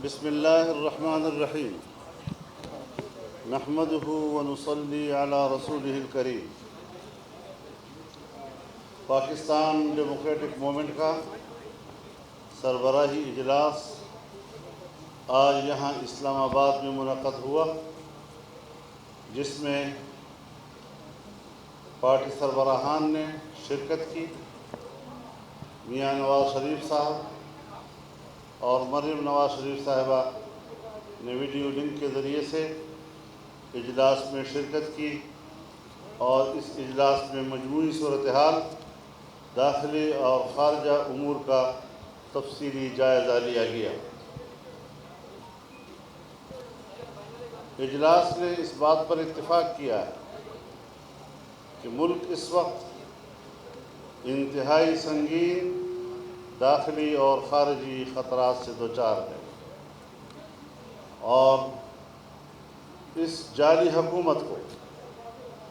بسم اللہ الرحمن الرحیم نحمدہ ونصلی علی رسولہ الکریم۔ پاکستان ڈیموکریٹک موومنٹ کا سربراہی اجلاس آج یہاں اسلام آباد میں منعقد ہوا، جس میں پارٹی سربراہان نے شرکت کی۔ میاں نواز شریف صاحب اور مریم نواز شریف صاحبہ نے ویڈیو لنک کے ذریعے سے اجلاس میں شرکت کی، اور اس اجلاس میں مجموعی صورتحال، داخلی اور خارجہ امور کا تفصیلی جائزہ لیا گیا۔ اجلاس نے اس بات پر اتفاق کیا ہے کہ ملک اس وقت انتہائی سنگین داخلی اور خارجی خطرات سے دوچار ہے، اور اس جعلی حکومت کو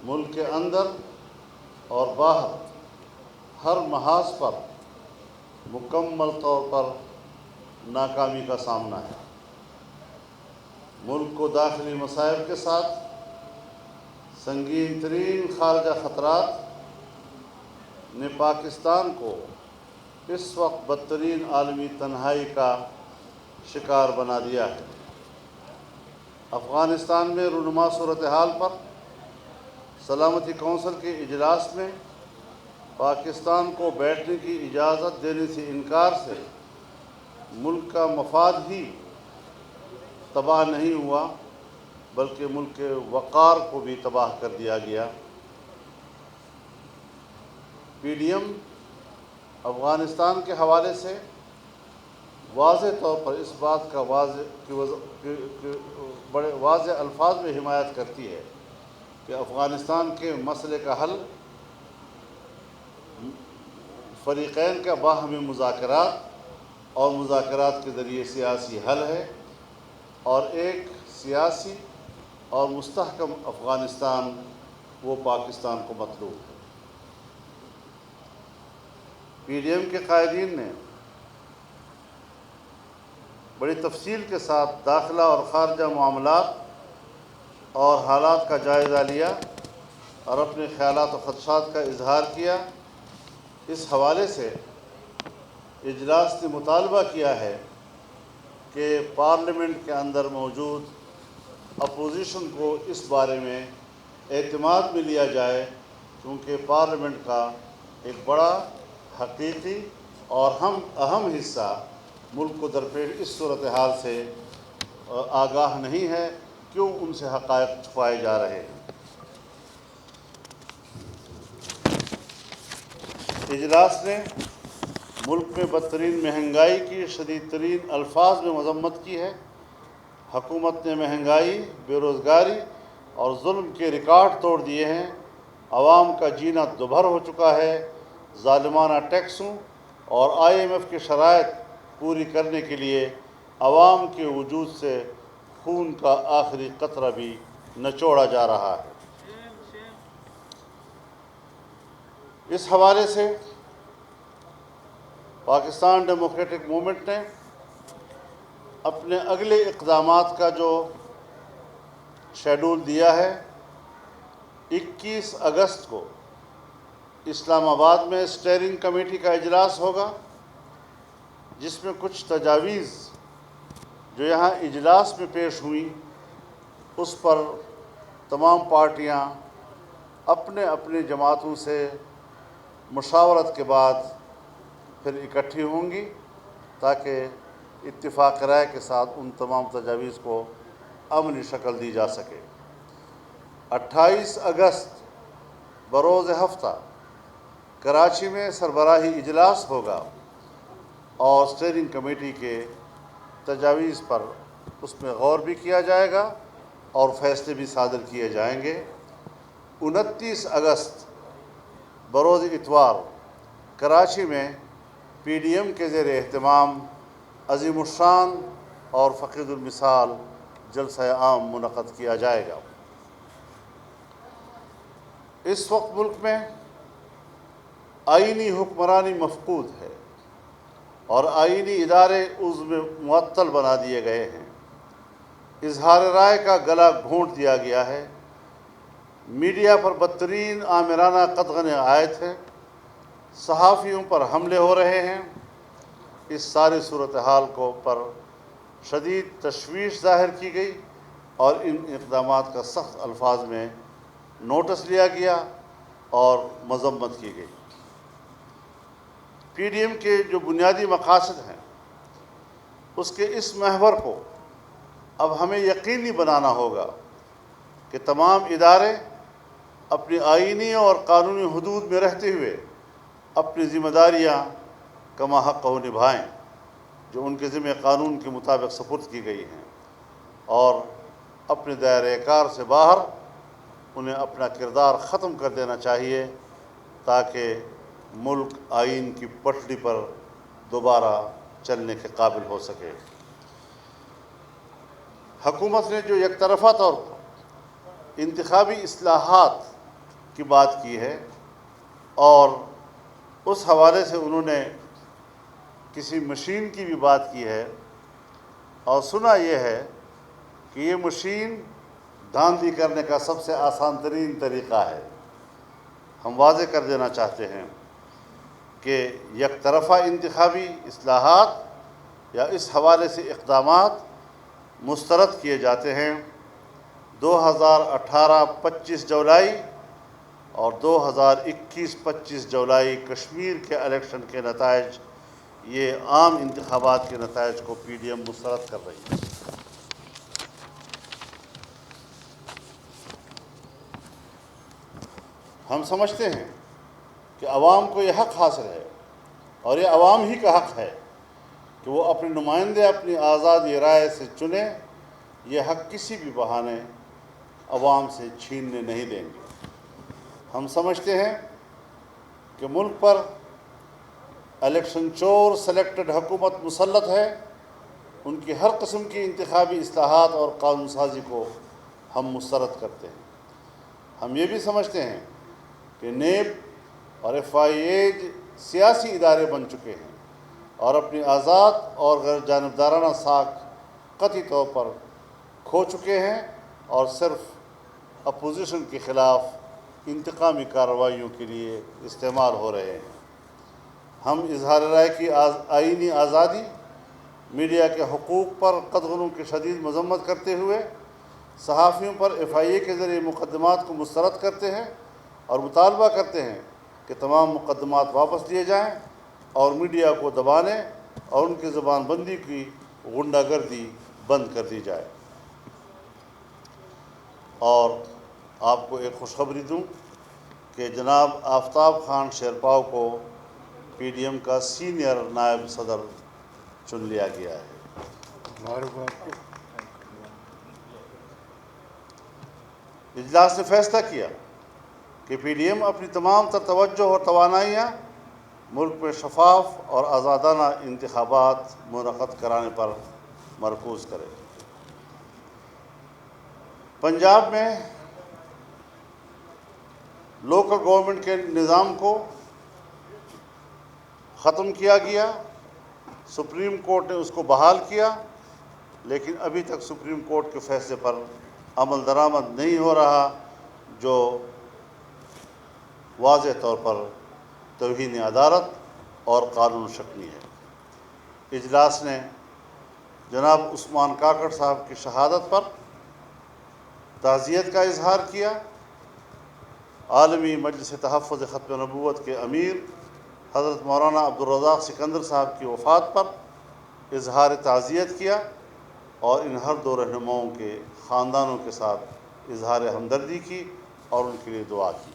ملک کے اندر اور باہر ہر محاذ پر مکمل طور پر ناکامی کا سامنا ہے۔ ملک کو داخلی مصائب کے ساتھ سنگین ترین خارجہ خطرات نے پاکستان کو اس وقت بدترین عالمی تنہائی کا شکار بنا دیا ہے۔ افغانستان میں رونما صورتحال پر سلامتی کونسل کے اجلاس میں پاکستان کو بیٹھنے کی اجازت دینے سے انکار سے ملک کا مفاد ہی تباہ نہیں ہوا، بلکہ ملک کے وقار کو بھی تباہ کر دیا گیا۔ پی ڈی ایم افغانستان کے حوالے سے واضح طور پر اس بات کا بڑے واضح الفاظ میں حمایت کرتی ہے کہ افغانستان کے مسئلے کا حل فریقین کا باہمی مذاکرات اور مذاکرات کے ذریعے سیاسی حل ہے، اور ایک سیاسی اور مستحکم افغانستان وہ پاکستان کو مطلوب ہے۔ پی ڈی ایم کے قائدین نے بڑی تفصیل کے ساتھ داخلہ اور خارجہ معاملات اور حالات کا جائزہ لیا اور اپنے خیالات و خدشات کا اظہار کیا۔ اس حوالے سے اجلاس نے مطالبہ کیا ہے کہ پارلیمنٹ کے اندر موجود اپوزیشن کو اس بارے میں اعتماد میں لیا جائے، کیونکہ پارلیمنٹ کا ایک بڑا حقیقی اور اہم حصہ ملک کو درپیش اس صورتحال سے آگاہ نہیں ہے، کیوں ان سے حقائق چھپائے جا رہے ہیں۔ اجلاس نے ملک میں بدترین مہنگائی کی شدید ترین الفاظ میں مذمت کی ہے۔ حکومت نے مہنگائی، بے روزگاری اور ظلم کے ریکارڈ توڑ دیے ہیں۔ عوام کا جینا دوبھر ہو چکا ہے۔ ظالمانہ ٹیکسوں اور آئی ایم ایف کی شرائط پوری کرنے کے لیے عوام کے وجود سے خون کا آخری قطرہ بھی نچوڑا جا رہا ہے۔ اس حوالے سے پاکستان ڈیموکریٹک موومنٹ نے اپنے اگلے اقدامات کا جو شیڈول دیا ہے، 21 اگست کو اسلام آباد میں اسٹیئرنگ کمیٹی کا اجلاس ہوگا، جس میں کچھ تجاویز جو یہاں اجلاس میں پیش ہوئیں اس پر تمام پارٹیاں اپنے اپنے جماعتوں سے مشاورت کے بعد پھر اکٹھی ہوں گی، تاکہ اتفاق رائے کے ساتھ ان تمام تجاویز کو عملی شکل دی جا سکے۔ 28 اگست بروز ہفتہ کراچی میں سربراہی اجلاس ہوگا، اور اسٹیئرنگ کمیٹی کے تجاویز پر اس میں غور بھی کیا جائے گا اور فیصلے بھی صادر کیے جائیں گے۔ 29 اگست بروز اتوار کراچی میں پی ڈی ایم کے زیر اہتمام عظیم الشان اور فقید المثال جلسہ عام منعقد کیا جائے گا۔ اس وقت ملک میں آئینی حکمرانی مفقود ہے۔ اور آئینی ادارے عضو میں معطل بنا دیے گئے ہیں، اظہار رائے کا گلا گھونٹ دیا گیا ہے، میڈیا پر بدترین آمرانہ قدغنیں عائد ہیں، صحافیوں پر حملے ہو رہے ہیں۔ اس ساری صورتحال پر شدید تشویش ظاہر کی گئی اور ان اقدامات کا سخت الفاظ میں نوٹس لیا گیا اور مذمت کی گئی۔ پی ڈی ایم کے جو بنیادی مقاصد ہیں اس کے اس محور کو اب ہمیں یقینی بنانا ہوگا کہ تمام ادارے اپنی آئینی اور قانونی حدود میں رہتے ہوئے اپنی ذمہ داریاں کما حق نبھائیں جو ان کے ذمہ قانون کے مطابق سپرد کی گئی ہیں، اور اپنے دائرۂ کار سے باہر انہیں اپنا کردار ختم کر دینا چاہیے تاکہ ملک آئین کی پٹری پر دوبارہ چلنے کے قابل ہو سکے۔ حکومت نے جو یک طرفہ طور پر انتخابی اصلاحات کی بات کی ہے اور اس حوالے سے انہوں نے کسی مشین کی بھی بات کی ہے، اور سنا یہ ہے کہ یہ مشین دھاندلی کرنے کا سب سے آسان ترین طریقہ ہے۔ ہم واضح کر دینا چاہتے ہیں کہ یک طرفہ انتخابی اصلاحات یا اس حوالے سے اقدامات مسترد کیے جاتے ہیں۔ 2018 25 جولائی اور 2021 25 جولائی کشمیر کے الیکشن کے نتائج، یہ عام انتخابات کے نتائج کو پی ڈی ایم مسترد کر رہی ہے۔ ہم سمجھتے ہیں کہ عوام کو یہ حق حاصل ہے اور یہ عوام ہی کا حق ہے کہ وہ اپنے نمائندے اپنی آزادی رائے سے چنیں۔ یہ حق کسی بھی بہانے عوام سے چھیننے نہیں دیں گے۔ ہم سمجھتے ہیں کہ ملک پر الیکشن چور سلیکٹڈ حکومت مسلط ہے، ان کی ہر قسم کی انتخابی اصلاحات اور قانون سازی کو ہم مسترد کرتے ہیں۔ ہم یہ بھی سمجھتے ہیں کہ نیب اور ایف آئی اے سیاسی ادارے بن چکے ہیں اور اپنی آزاد اور غیر جانبدارانہ ساکھ قطعی طور پر کھو چکے ہیں اور صرف اپوزیشن کے خلاف انتقامی کارروائیوں کے لیے استعمال ہو رہے ہیں۔ ہم اظہار رائے کی آئینی آزادی، میڈیا کے حقوق پر قدغنوں کی شدید مذمت کرتے ہوئے صحافیوں پر ایف آئی اے کے ذریعے مقدمات کو مسترد کرتے ہیں اور مطالبہ کرتے ہیں کہ تمام مقدمات واپس لیے جائیں اور میڈیا کو دبانے اور ان کی زبان بندی کی غنڈہ گردی بند کر دی جائے۔ اور آپ کو ایک خوشخبری دوں کہ جناب آفتاب خان شیرپاؤ کو پی ڈی ایم کا سینئر نائب صدر چن لیا گیا ہے۔ اجلاس نے فیصلہ کیا کہ پی ڈی ایم اپنی تمام تر توجہ اور توانائیاں ملک میں شفاف اور آزادانہ انتخابات منعقد کرانے پر مرکوز کرے۔ پنجاب میں لوکل گورنمنٹ کے نظام کو ختم کیا گیا، سپریم کورٹ نے اس کو بحال کیا، لیکن ابھی تک سپریم کورٹ کے فیصلے پر عمل درآمد نہیں ہو رہا، جو واضح طور پر توہین عدالت اور قانون شکنی ہے۔ اجلاس نے جناب عثمان کاکڑ صاحب کی شہادت پر تعزیت کا اظہار کیا، عالمی مجلس تحفظ ختم نبوت کے امیر حضرت مولانا عبدالرزاق سکندر صاحب کی وفات پر اظہار تعزیت کیا اور ان ہر دو رہنماؤں کے خاندانوں کے ساتھ اظہار ہمدردی کی اور ان کے لیے دعا کی۔